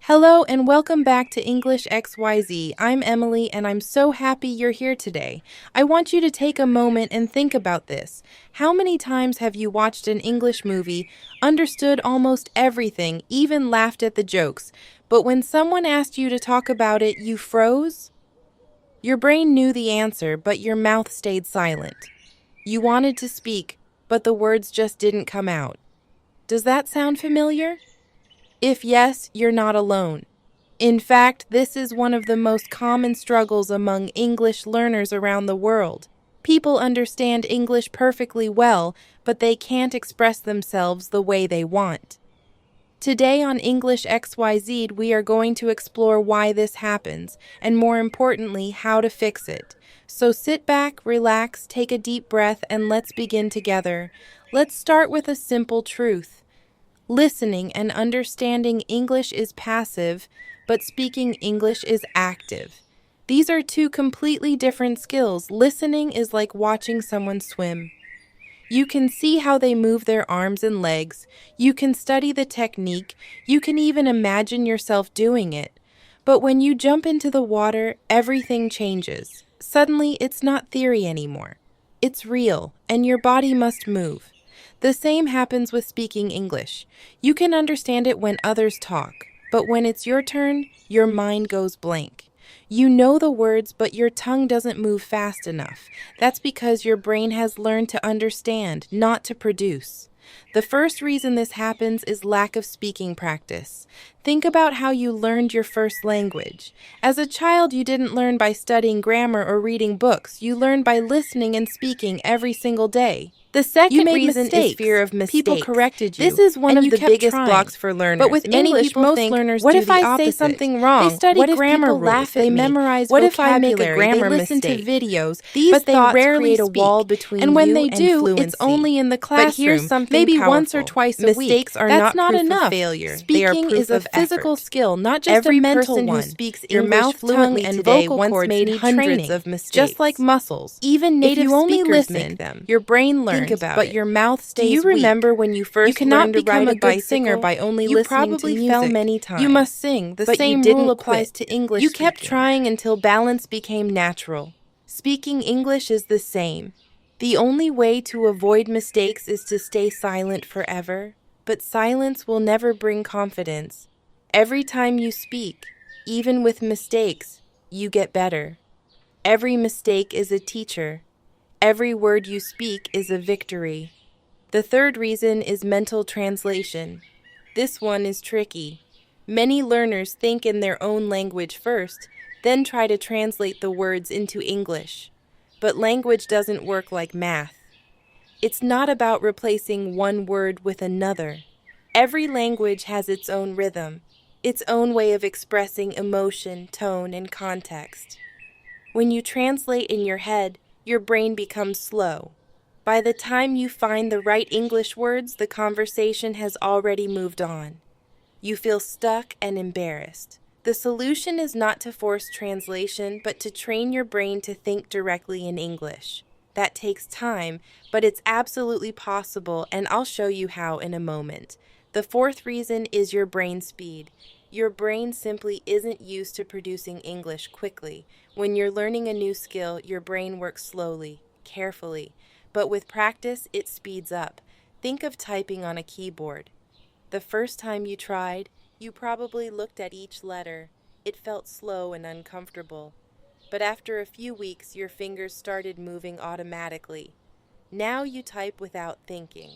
Hello and welcome back to English XYZ. I'm Emily and I'm so happy you're here today. I want you to take a moment and think about this. How many times have you watched an English movie, understood almost everything, even laughed at the jokes, but when someone asked you to talk about it, you froze? Your brain knew the answer, but your mouth stayed silent. You wanted to speak, but the words just didn't come out. Does that sound familiar? If yes, you're not alone. In fact, this is one of the most common struggles among English learners around the world. People understand English perfectly well, but they can't express themselves the way they want. Today on English XYZ, we are going to explore why this happens, and more importantly, how to fix it. So sit back, relax, take a deep breath, and let's begin together. Let's start with a simple truth. Listening and understanding English is passive, but speaking English is active. These are two completely different skills. Listening is like watching someone swim. You can see how they move their arms and legs. You can study the technique. You can even imagine yourself doing it. But when you jump into the water, everything changes. Suddenly, it's not theory anymore. It's real, and your body must move. The same happens with speaking English. You can understand it when others talk, but when it's your turn, your mind goes blank. You know the words, but your tongue doesn't move fast enough. That's because your brain has learned to understand, not to produce. The first reason this happens is lack of speaking practice. Think about how you learned your first language. As a child, you didn't learn by studying grammar or reading books. You learned by listening and speaking every single day. The second reason is fear of mistakes. People corrected you. This is one of the biggest blocks for learners. But with English, most learners do the opposite. What if I say something wrong? They study grammar rules. They memorize vocabulary. What if I make a grammar mistake? They listen to videos. These thoughts rarely create a wall between you and fluency. And when they do, it's only in the classroom. But here's something maybe powerful. Once or twice a week. Mistakes are not proof of failure. Speaking is a physical skill, not just a mental one. Every person who speaks English mouth, tongue, and vocal cords made hundreds of mistakes. Just like muscles. Even native speakers make them. Your brain learns, but your mouth stays weak. Do you remember when you first learned to ride a good singer by only listening to music? You probably fell many times. You must sing. The same rule applies to English. You kept trying until balance became natural. Speaking English is the same. The only way to avoid mistakes is to stay silent forever. But silence will never bring confidence. Every time you speak, even with mistakes, you get better. Every mistake is a teacher. Every word you speak is a victory. The third reason is mental translation. This one is tricky. Many learners think in their own language first, then try to translate the words into English. But language doesn't work like math. It's not about replacing one word with another. Every language has its own rhythm, its own way of expressing emotion, tone, and context. When you translate in your head, your brain becomes slow. By the time you find the right English words, the conversation has already moved on. You feel stuck and embarrassed. The solution is not to force translation, but to train your brain to think directly in English. That takes time, but it's absolutely possible, and I'll show you how in a moment. The fourth reason is your brain speed. Your brain simply isn't used to producing English quickly. When you're learning a new skill, your brain works slowly, carefully. But with practice, it speeds up. Think of typing on a keyboard. The first time you tried, you probably looked at each letter. It felt slow and uncomfortable. But after a few weeks, your fingers started moving automatically. Now you type without thinking.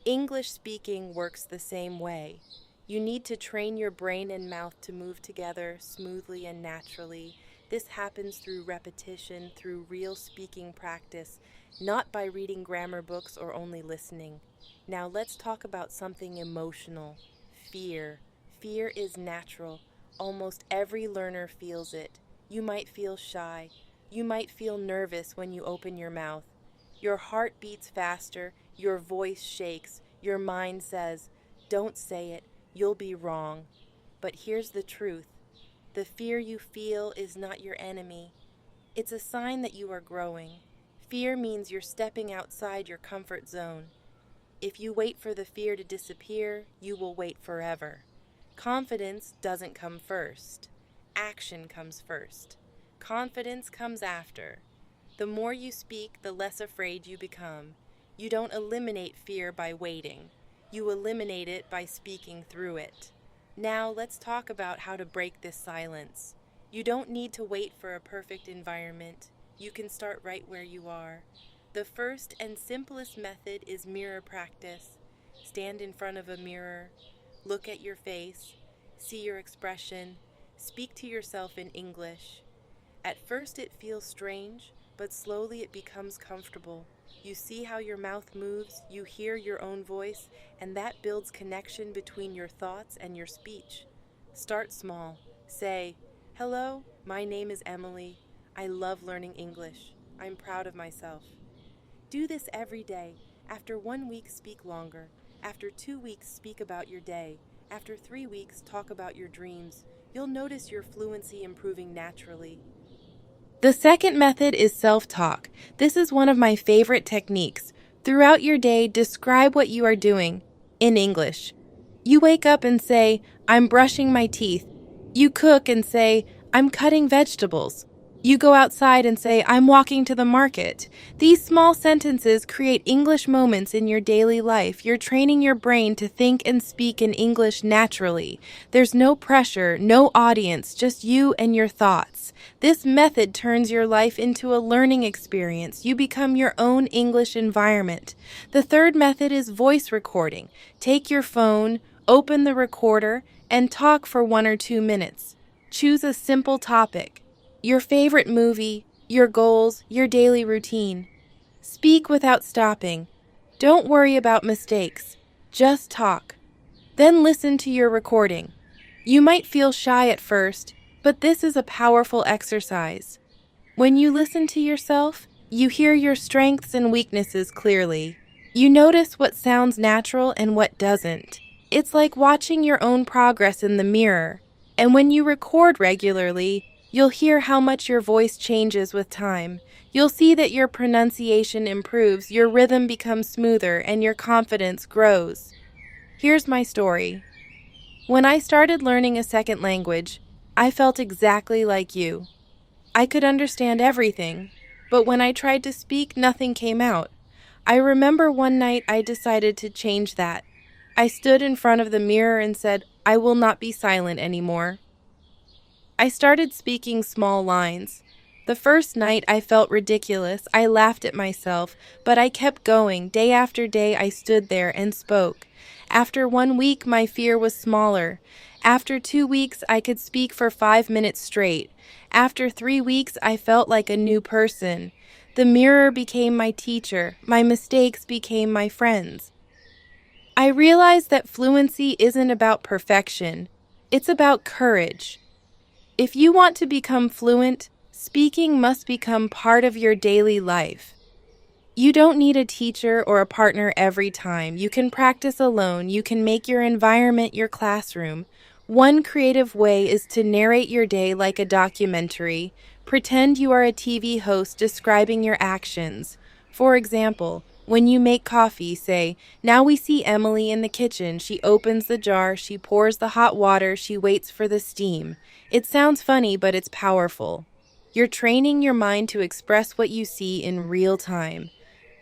English speaking works the same way. You need to train your brain and mouth to move together smoothly and naturally. This happens through repetition, through real speaking practice, not by reading grammar books or only listening. Now let's talk about something emotional. Fear. Fear is natural. Almost every learner feels it. You might feel shy. You might feel nervous when you open your mouth. Your heart beats faster. Your voice shakes. Your mind says, "Don't say it. You'll be wrong." But here's the truth. The fear you feel is not your enemy. It's a sign that you are growing. Fear means you're stepping outside your comfort zone. If you wait for the fear to disappear, you will wait forever. Confidence doesn't come first. Action comes first. Confidence comes after. The more you speak, the less afraid you become. You don't eliminate fear by waiting. You eliminate it by speaking through it. Now let's talk about how to break this silence. You don't need to wait for a perfect environment. You can start right where you are. The first and simplest method is mirror practice. Stand in front of a mirror. Look at your face. See your expression. Speak to yourself in English. At first it feels strange, but slowly it becomes comfortable. You see how your mouth moves, you hear your own voice, and that builds connection between your thoughts and your speech. Start small. Say, "Hello, my name is Emily. I love learning English. I'm proud of myself." Do this every day. After 1 week, speak longer. After 2 weeks, speak about your day. After 3 weeks, talk about your dreams. You'll notice your fluency improving naturally. The second method is self-talk. This is one of my favorite techniques. Throughout your day, describe what you are doing in English. You wake up and say, "I'm brushing my teeth." You cook and say, "I'm cutting vegetables." You go outside and say, "I'm walking to the market." These small sentences create English moments in your daily life. You're training your brain to think and speak in English naturally. There's no pressure, no audience, just you and your thoughts. This method turns your life into a learning experience. You become your own English environment. The third method is voice recording. Take your phone, open the recorder, and talk for 1 or 2 minutes. Choose a simple topic. Your favorite movie, your goals, your daily routine. Speak without stopping. Don't worry about mistakes. Just talk. Then listen to your recording. You might feel shy at first, but this is a powerful exercise. When you listen to yourself, you hear your strengths and weaknesses clearly. You notice what sounds natural and what doesn't. It's like watching your own progress in the mirror. And when you record regularly, you'll hear how much your voice changes with time. You'll see that your pronunciation improves, your rhythm becomes smoother, and your confidence grows. Here's my story. When I started learning a second language, I felt exactly like you. I could understand everything, but when I tried to speak, nothing came out. I remember one night I decided to change that. I stood in front of the mirror and said, "I will not be silent anymore." I started speaking small lines. The first night I felt ridiculous. I laughed at myself, but I kept going. Day after day I stood there and spoke. After 1 week, my fear was smaller. After 2 weeks, I could speak for 5 minutes straight. After 3 weeks, I felt like a new person. The mirror became my teacher. My mistakes became my friends. I realized that fluency isn't about perfection. It's about courage. If you want to become fluent, speaking must become part of your daily life. You don't need a teacher or a partner every time. You can practice alone. You can make your environment your classroom. One creative way is to narrate your day like a documentary. Pretend you are a TV host describing your actions. For example, when you make coffee, say, "Now we see Emily in the kitchen. She opens the jar, she pours the hot water, she waits for the steam." It sounds funny, but it's powerful. You're training your mind to express what you see in real time.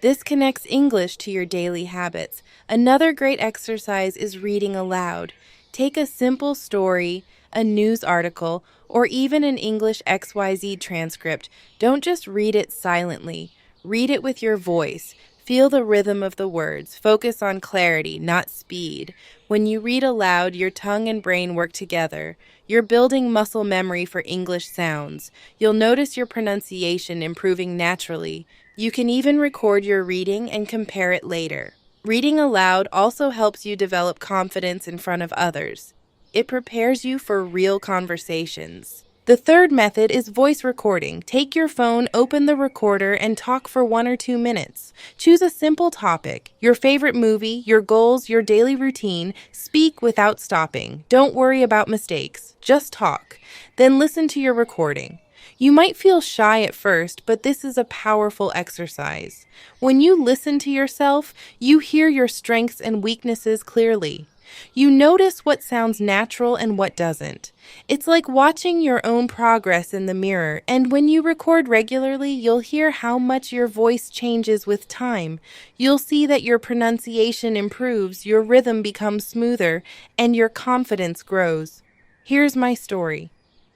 This connects English to your daily habits. Another great exercise is reading aloud. Take a simple story, a news article, or even an English XYZ transcript. Don't just read it silently. Read it with your voice. Feel the rhythm of the words. Focus on clarity, not speed. When you read aloud, your tongue and brain work together. You're building muscle memory for English sounds. You'll notice your pronunciation improving naturally. You can even record your reading and compare it later. Reading aloud also helps you develop confidence in front of others. It prepares you for real conversations. The third method is voice recording. Take your phone, open the recorder, and talk for 1 or 2 minutes. Choose a simple topic, your favorite movie, your goals, your daily routine. Speak without stopping. Don't worry about mistakes. Just talk. Then listen to your recording. You might feel shy at first, but this is a powerful exercise. When you listen to yourself, you hear your strengths and weaknesses clearly. You notice what sounds natural and what doesn't. It's like watching your own progress in the mirror, and when you record regularly, you'll hear how much your voice changes with time. You'll see that your pronunciation improves, your rhythm becomes smoother, and your confidence grows. Here's my story.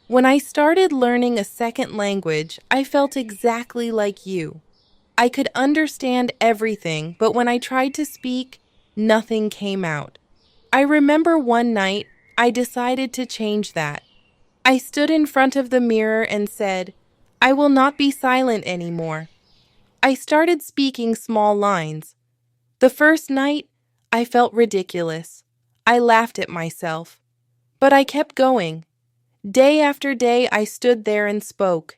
When I started learning a second language, I felt exactly like you. I could understand everything, but when I tried to speak, nothing came out. I remember one night I decided to change that. I stood in front of the mirror and said, I will not be silent anymore. I started speaking small lines. The first night, I felt ridiculous. I laughed at myself. But I kept going. Day after day, I stood there and spoke.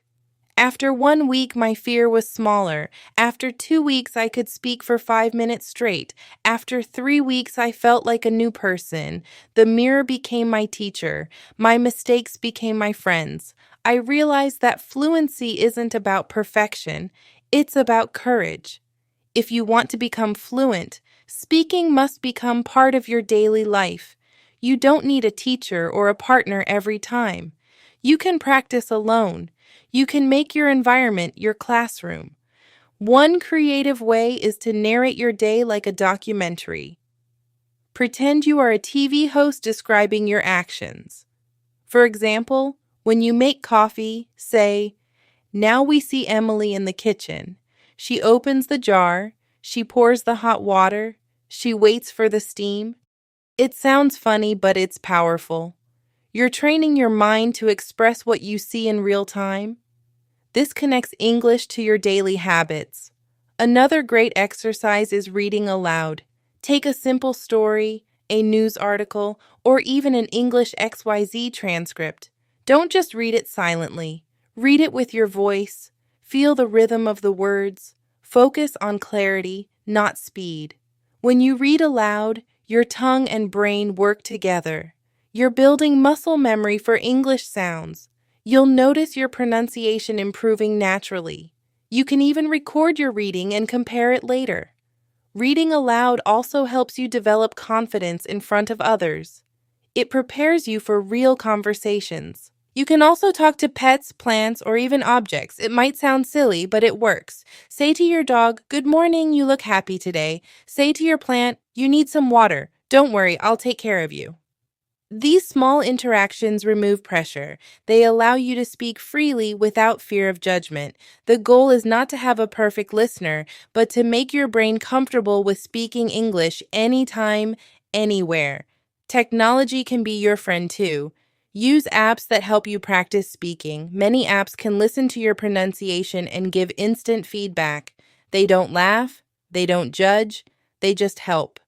After 1 week, my fear was smaller. After 2 weeks, I could speak for 5 minutes straight. After 3 weeks, I felt like a new person. The mirror became my teacher. My mistakes became my friends. I realized that fluency isn't about perfection, it's about courage. If you want to become fluent, speaking must become part of your daily life. You don't need a teacher or a partner every time. You can practice alone. You can make your environment your classroom. One creative way is to narrate your day like a documentary. Pretend you are a TV host describing your actions. For example, when you make coffee, say, now we see Emily in the kitchen. She opens the jar, she pours the hot water, she waits for the steam. It sounds funny, but it's powerful. You're training your mind to express what you see in real time. This connects English to your daily habits. Another great exercise is reading aloud. Take a simple story, a news article, or even an English XYZ transcript. Don't just read it silently. Read it with your voice. Feel the rhythm of the words. Focus on clarity, not speed. When you read aloud, your tongue and brain work together. You're building muscle memory for English sounds. You'll notice your pronunciation improving naturally. You can even record your reading and compare it later. Reading aloud also helps you develop confidence in front of others. It prepares you for real conversations. You can also talk to pets, plants, or even objects. It might sound silly, but it works. Say to your dog, "Good morning, you look happy today." Say to your plant, "You need some water. Don't worry, I'll take care of you." These small interactions remove pressure. They allow you to speak freely without fear of judgment. The goal is not to have a perfect listener, but to make your brain comfortable with speaking English anytime, anywhere. Technology can be your friend too. Use apps that help you practice speaking. Many apps can listen to your pronunciation and give instant feedback. They don't laugh, they don't judge, they just help.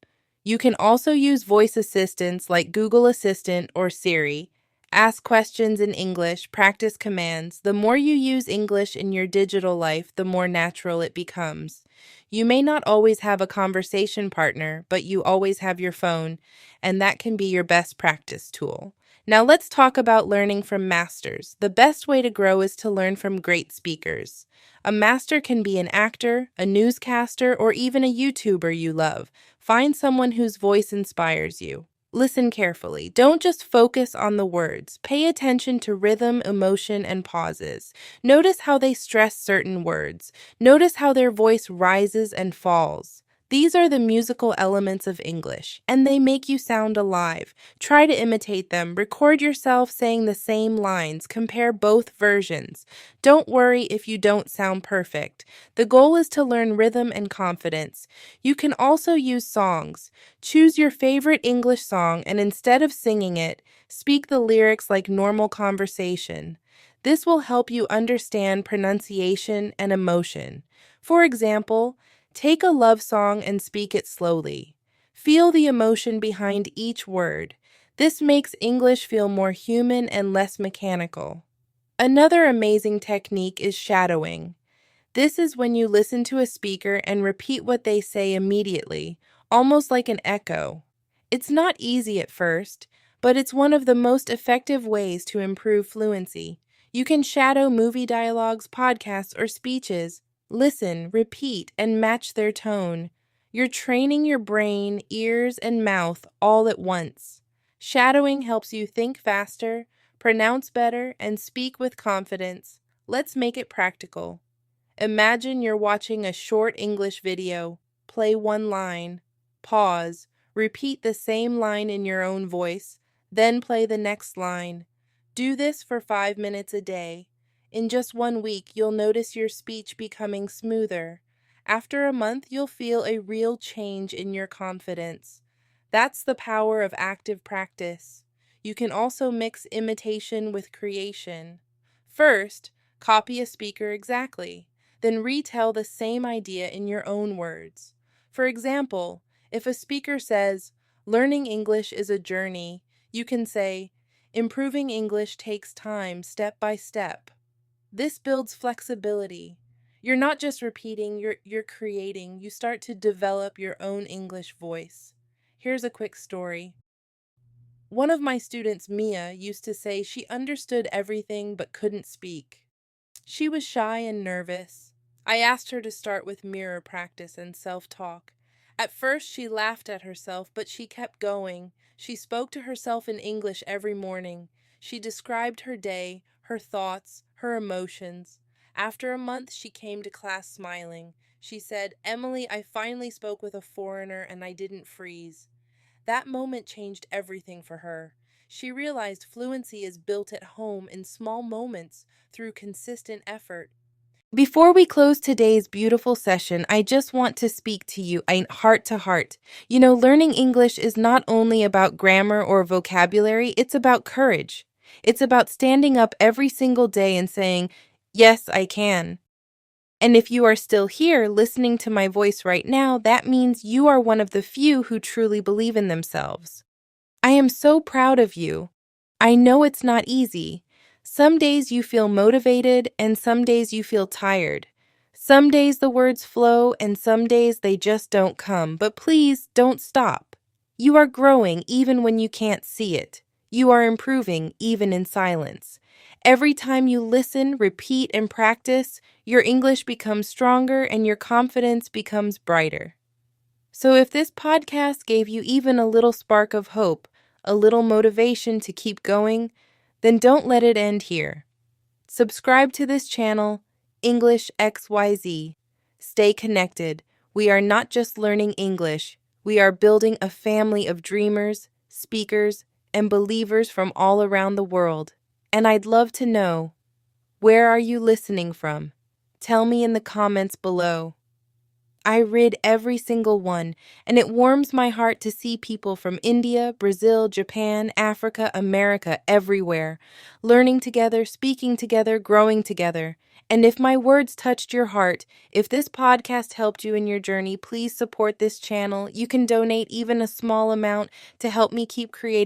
You can also use voice assistants like Google Assistant or Siri. Ask questions in English, practice commands. The more you use English in your digital life, the more natural it becomes. You may not always have a conversation partner, but you always have your phone, and that can be your best practice tool. Now let's talk about learning from masters. The best way to grow is to learn from great speakers. A master can be an actor, a newscaster, or even a YouTuber you love. Find someone whose voice inspires you. Listen carefully. Don't just focus on the words. Pay attention to rhythm, emotion, and pauses. Notice how they stress certain words. Notice how their voice rises and falls. These are the musical elements of English, and they make you sound alive. Try to imitate them. Record yourself saying the same lines. Compare both versions. Don't worry if you don't sound perfect. The goal is to learn rhythm and confidence. You can also use songs. Choose your favorite English song and instead of singing it, speak the lyrics like normal conversation. This will help you understand pronunciation and emotion. For example, take a love song and speak it slowly. Feel the emotion behind each word. This makes English feel more human and less mechanical. Another amazing technique is shadowing. This is when you listen to a speaker and repeat what they say immediately, almost like an echo. It's not easy at first, but it's one of the most effective ways to improve fluency. You can shadow movie dialogues, podcasts, or speeches. Listen, repeat, and match their tone. You're training your brain, ears, and mouth all at once. Shadowing helps you think faster, pronounce better, and speak with confidence. Let's make it practical. Imagine you're watching a short English video. Play one line, pause, repeat the same line in your own voice, then play the next line. Do this for 5 minutes a day. In just 1 week, you'll notice your speech becoming smoother. After a month, you'll feel a real change in your confidence. That's the power of active practice. You can also mix imitation with creation. First, copy a speaker exactly. Then retell the same idea in your own words. For example, if a speaker says, "Learning English is a journey," you can say, "Improving English takes time, step by step." This builds flexibility. You're not just repeating, you're creating. You start to develop your own English voice. Here's a quick story. One of my students, Mia, used to say she understood everything but couldn't speak. She was shy and nervous. I asked her to start with mirror practice and self-talk. At first, she laughed at herself, but she kept going. She spoke to herself in English every morning. She described her day, her thoughts, her emotions. After a month, she came to class smiling. She said, "Emily, I finally spoke with a foreigner and I didn't freeze." That moment changed everything for her. She realized fluency is built at home in small moments through consistent effort. Before we close today's beautiful session, I just want to speak to you heart to heart. Learning English is not only about grammar or vocabulary, it's about courage. It's about standing up every single day and saying, "Yes, I can." And if you are still here listening to my voice right now, that means you are one of the few who truly believe in themselves. I am so proud of you. I know it's not easy. Some days you feel motivated and some days you feel tired. Some days the words flow and some days they just don't come. But please don't stop. You are growing even when you can't see it. You are improving even in silence. Every time you listen, repeat, and practice, your English becomes stronger and your confidence becomes brighter. So if this podcast gave you even a little spark of hope, a little motivation to keep going, then don't let it end here. Subscribe to this channel, English XYZ. Stay connected. We are not just learning English, we are building a family of dreamers, speakers, and believers from all around the world. And I'd love to know, where are you listening from? Tell me in the comments below. I read every single one, and it warms my heart to see people from India, Brazil, Japan, Africa, America, everywhere, learning together, speaking together, growing together. And if my words touched your heart, if this podcast helped you in your journey, please support this channel. You can donate even a small amount to help me keep creating